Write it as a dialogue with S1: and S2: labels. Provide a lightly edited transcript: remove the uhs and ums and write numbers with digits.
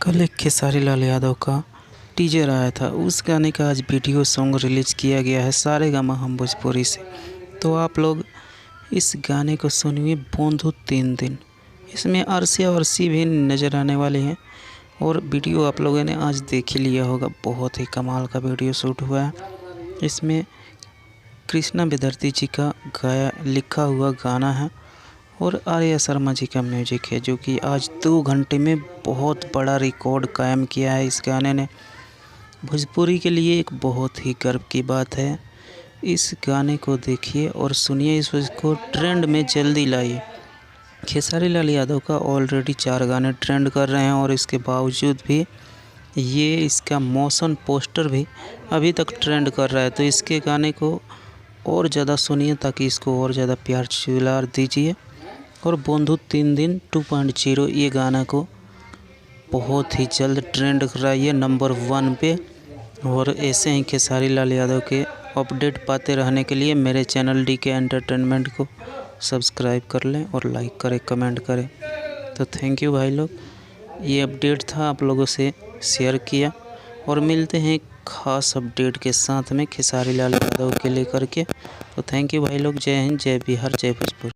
S1: कल एक खेसारी लाल यादव का टीजर आया था। उस गाने का आज वीडियो सॉन्ग रिलीज़ किया गया है सारेगामा हम भोजपुरी से। तो आप लोग इस गाने को सुनिए, बंधु 3 दिन। इसमें अरसिया और सी भी नज़र आने वाले हैं और वीडियो आप लोगों ने आज देख ही लिया होगा। बहुत ही कमाल का वीडियो शूट हुआ है। इसमें कृष्णा विद्यार्थी जी का लिखा हुआ गाना है और आर्या शर्मा जी का म्यूजिक है, जो कि आज 2 घंटे में बहुत बड़ा रिकॉर्ड कायम किया है। इस गाने ने भोजपुरी के लिए एक बहुत ही गर्व की बात है। इस गाने को देखिए और सुनिए, इसको ट्रेंड में जल्दी लाइए। खेसारी लाल यादव का ऑलरेडी 4 गाने ट्रेंड कर रहे हैं और इसके बावजूद भी ये इसका मोशन पोस्टर भी अभी तक ट्रेंड कर रहा है। तो इसके गाने को और ज़्यादा सुनिए ताकि इसको और ज़्यादा प्यार दुलार दीजिए। और बंधु 3 दिन 2.0 ये गाना को बहुत ही जल्द ट्रेंड कराइए नंबर 1 पे। और ऐसे ही खेसारी लाल यादव के अपडेट पाते रहने के लिए मेरे चैनल DK एंटरटेनमेंट को सब्सक्राइब कर लें और लाइक करें, कमेंट करें। तो थैंक यू भाई लोग, ये अपडेट था आप लोगों से शेयर किया। और मिलते हैं खास अपडेट के साथ में खेसारी लाल यादव के लेकर के। तो थैंक यू भाई लोग। जय हिंद, जय बिहार, जय भोजपुर।